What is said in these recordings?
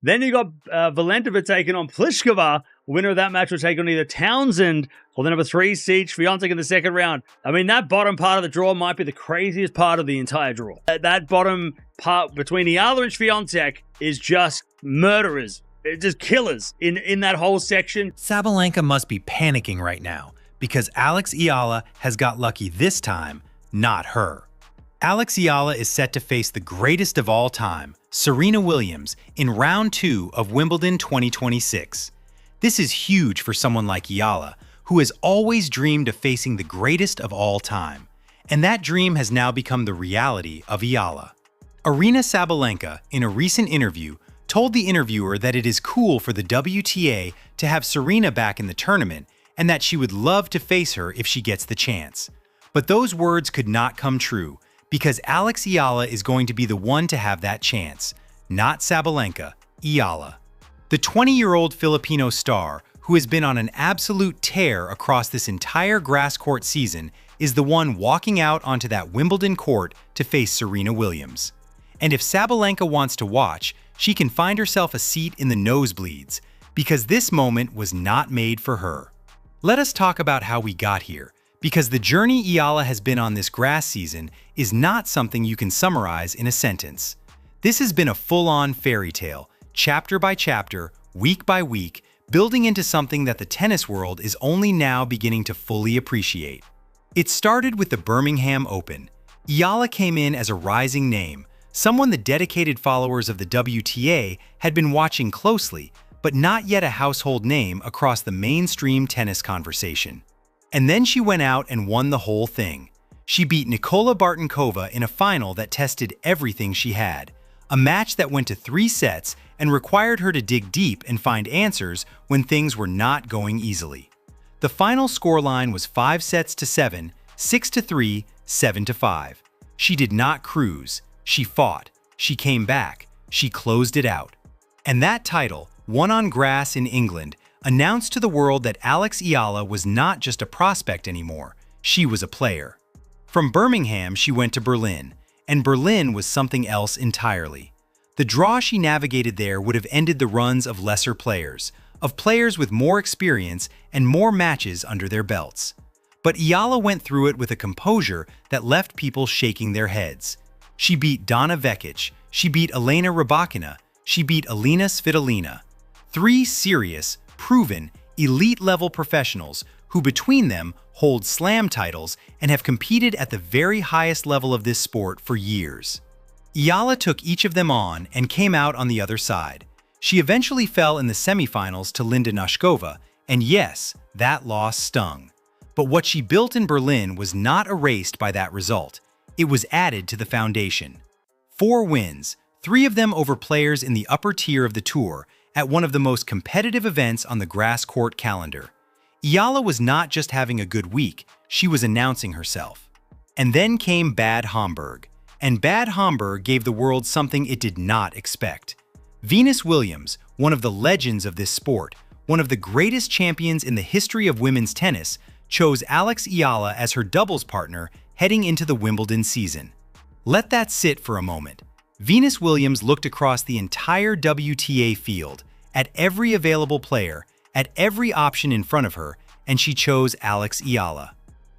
Then you got Valentova taking on Pliskova. Winner of that match will take on either Townsend or the number 3 seed Swiatek in the second round. I mean, that bottom part of the draw might be the craziest part of the entire draw. That bottom part between Eala and Swiatek is just murderers. It's just killers in that whole section. Sabalenka must be panicking right now because Alex Eala has got lucky this time, not her. Alex Eala is set to face the greatest of all time, Serena Williams, in round 2 of Wimbledon 2026. This is huge for someone like Eala, who has always dreamed of facing the greatest of all time. And that dream has now become the reality of Eala. Aryna Sabalenka, in a recent interview, told the interviewer that it is cool for the WTA to have Serena back in the tournament and that she would love to face her if she gets the chance. But those words could not come true because Alex Eala is going to be the one to have that chance, not Sabalenka, Eala. The 20-year-old Filipino star, who has been on an absolute tear across this entire grass court season, is the one walking out onto that Wimbledon court to face Serena Williams. And if Sabalenka wants to watch, she can find herself a seat in the nosebleeds, because this moment was not made for her. Let us talk about how we got here, because the journey Eala has been on this grass season is not something you can summarize in a sentence. This has been a full-on fairy tale, chapter by chapter, week by week, building into something that the tennis world is only now beginning to fully appreciate. It started with the Birmingham Open. Eala came in as a rising name, someone the dedicated followers of the WTA had been watching closely, but not yet a household name across the mainstream tennis conversation. And then she went out and won the whole thing. She beat Nikola Bartonkova in a final that tested everything she had, a match that went to 3 sets and required her to dig deep and find answers when things were not going easily. The final scoreline was 5-7, 6-3, 7-5. She did not cruise. She fought. She came back. She closed it out. And that title, won on grass in England, announced to the world that Alex Eala was not just a prospect anymore. She was a player. From Birmingham, she went to Berlin, and Berlin was something else entirely. The draw she navigated there would have ended the runs of lesser players, of players with more experience and more matches under their belts. But Eala went through it with a composure that left people shaking their heads. She beat Donna Vekic, she beat Elena Rybakina, she beat Alina Svitolina. 3 serious, proven, elite-level professionals who between them hold slam titles and have competed at the very highest level of this sport for years. Eala took each of them on and came out on the other side. She eventually fell in the semifinals to Linda Noskova, and yes, that loss stung. But what she built in Berlin was not erased by that result. It was added to the foundation. 4 wins, 3 of them over players in the upper tier of the tour, at one of the most competitive events on the grass court calendar. Eala was not just having a good week, she was announcing herself. And then came Bad Homburg. And Bad Homburg gave the world something it did not expect. Venus Williams, one of the legends of this sport, one of the greatest champions in the history of women's tennis, chose Alex Eala as her doubles partner heading into the Wimbledon season. Let that sit for a moment. Venus Williams looked across the entire WTA field, at every available player, at every option in front of her, and she chose Alex Eala.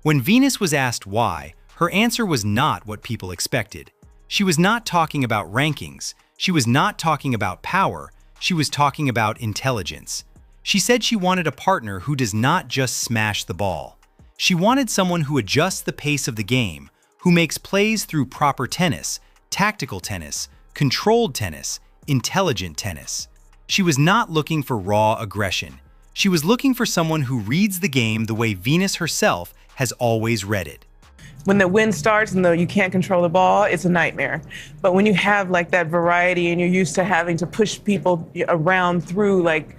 When Venus was asked why, her answer was not what people expected. She was not talking about rankings. She was not talking about power. She was talking about intelligence. She said she wanted a partner who does not just smash the ball. She wanted someone who adjusts the pace of the game, who makes plays through proper tennis, tactical tennis, controlled tennis, intelligent tennis. She was not looking for raw aggression. She was looking for someone who reads the game the way Venus herself has always read it. When the wind starts and you can't control the ball, it's a nightmare. But when you have like that variety and you're used to having to push people around through like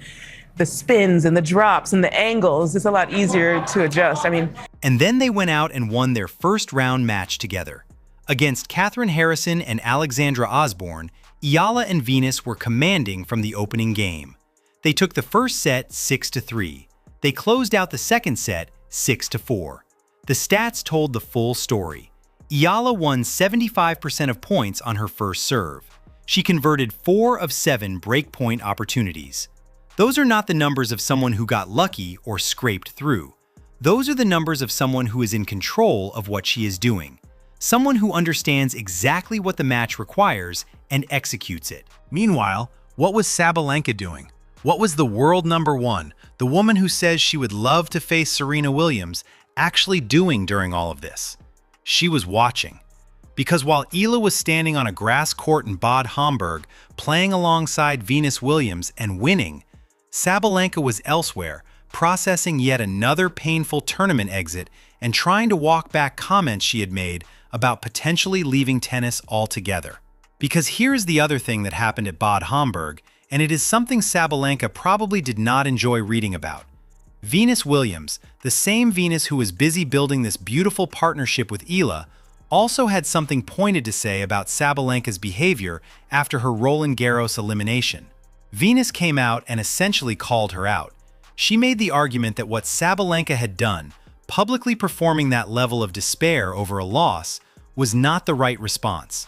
the spins and the drops and the angles, it's a lot easier to adjust. And then they went out and won their first round match together. Against Catherine Harrison and Alexandra Osborne, Eala and Venus were commanding from the opening game. They took the first set 6-3. They closed out the second set 6-4. The stats told the full story. Eala won 75% of points on her first serve. She converted 4 of 7 breakpoint opportunities. Those are not the numbers of someone who got lucky or scraped through. Those are the numbers of someone who is in control of what she is doing. Someone who understands exactly what the match requires and executes it. Meanwhile, what was Sabalenka doing? What was the world #1, the woman who says she would love to face Serena Williams, actually doing during all of this? She was watching. Because while Eala was standing on a grass court in Bad Homburg, playing alongside Venus Williams and winning, Sabalenka was elsewhere, processing yet another painful tournament exit and trying to walk back comments she had made about potentially leaving tennis altogether. Because here's the other thing that happened at Bad Homburg, and it is something Sabalenka probably did not enjoy reading about. Venus Williams, the same Venus who was busy building this beautiful partnership with Eala, also had something pointed to say about Sabalenka's behavior after her Roland Garros elimination. Venus came out and essentially called her out. She made the argument that what Sabalenka had done, publicly performing that level of despair over a loss, was not the right response.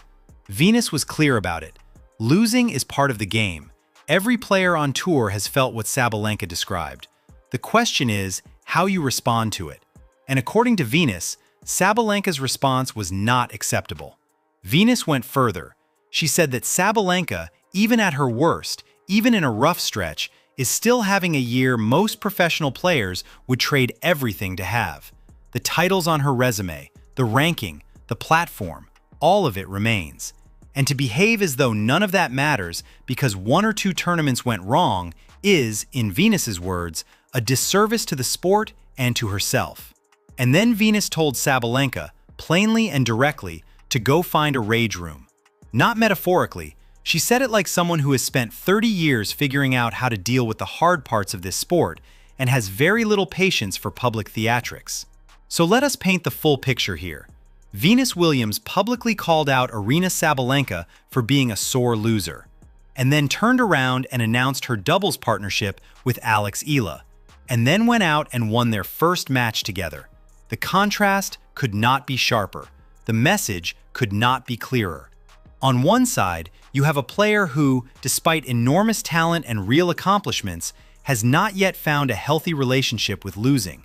Venus was clear about it. Losing is part of the game. Every player on tour has felt what Sabalenka described. The question is how you respond to it. And according to Venus, Sabalenka's response was not acceptable. Venus went further. She said that Sabalenka, even at her worst, even in a rough stretch, is still having a year most professional players would trade everything to have. The titles on her resume, the ranking, the platform, all of it remains. And to behave as though none of that matters because 1 or 2 tournaments went wrong is, in Venus's words, a disservice to the sport and to herself. And then Venus told Sabalenka, plainly and directly, to go find a rage room. Not metaphorically, she said it like someone who has spent 30 years figuring out how to deal with the hard parts of this sport and has very little patience for public theatrics. So let us paint the full picture here. Venus Williams publicly called out Aryna Sabalenka for being a sore loser, and then turned around and announced her doubles partnership with Alex Eala, and then went out and won their first match together. The contrast could not be sharper. The message could not be clearer. On one side, you have a player who, despite enormous talent and real accomplishments, has not yet found a healthy relationship with losing.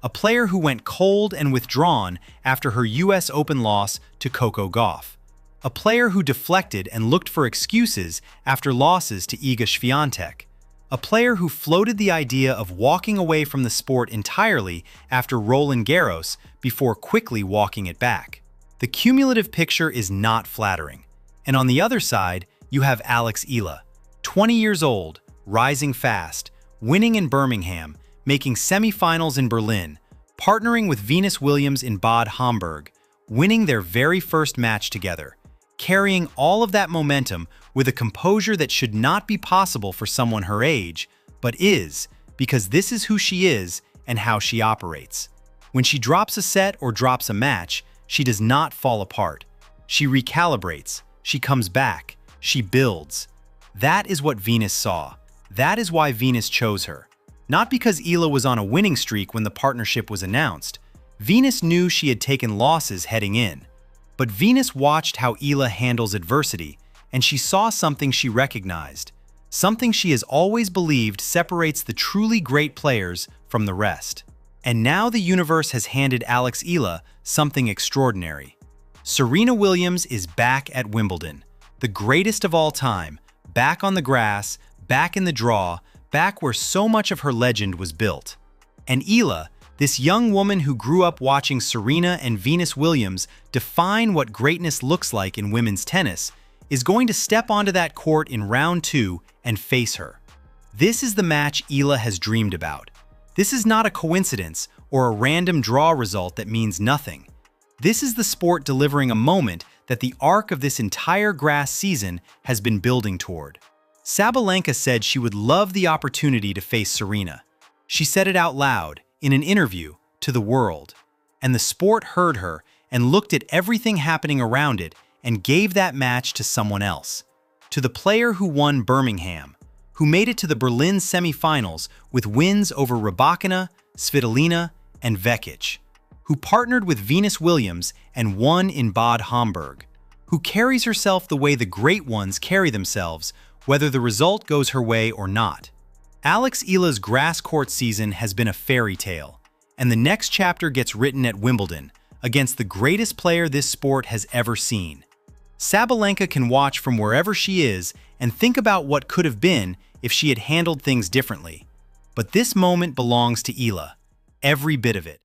A player who went cold and withdrawn after her US Open loss to Coco Gauff. A player who deflected and looked for excuses after losses to Iga Swiatek. A player who floated the idea of walking away from the sport entirely after Roland Garros before quickly walking it back. The cumulative picture is not flattering. And on the other side, you have Alex Eala, 20 years old, rising fast, winning in Birmingham, making semifinals in Berlin, partnering with Venus Williams in Bad Homburg, winning their very first match together, carrying all of that momentum with a composure that should not be possible for someone her age, but is, because this is who she is and how she operates. When she drops a set or drops a match, she does not fall apart. She recalibrates, she comes back, she builds. That is what Venus saw. That is why Venus chose her. Not because Eala was on a winning streak when the partnership was announced. Venus knew she had taken losses heading in. But Venus watched how Eala handles adversity, and she saw something she recognized, something she has always believed separates the truly great players from the rest. And now the universe has handed Alex Eala something extraordinary. Serena Williams is back at Wimbledon, the greatest of all time, back on the grass, back in the draw, back where so much of her legend was built. And Eala, this young woman who grew up watching Serena and Venus Williams define what greatness looks like in women's tennis, is going to step onto that court in round 2 and face her. This is the match Eala has dreamed about. This is not a coincidence or a random draw result that means nothing. This is the sport delivering a moment that the arc of this entire grass season has been building toward. Sabalenka said she would love the opportunity to face Serena. She said it out loud, in an interview, to the world. And the sport heard her and looked at everything happening around it and gave that match to someone else. To the player who won Birmingham, who made it to the Berlin semifinals with wins over Rybakina, Svitolina, and Vekic, who partnered with Venus Williams and won in Bad Homburg, who carries herself the way the great ones carry themselves, whether the result goes her way or not. Alex Eala's grass court season has been a fairy tale, and the next chapter gets written at Wimbledon, against the greatest player this sport has ever seen. Sabalenka can watch from wherever she is and think about what could have been if she had handled things differently. But this moment belongs to Eala, every bit of it.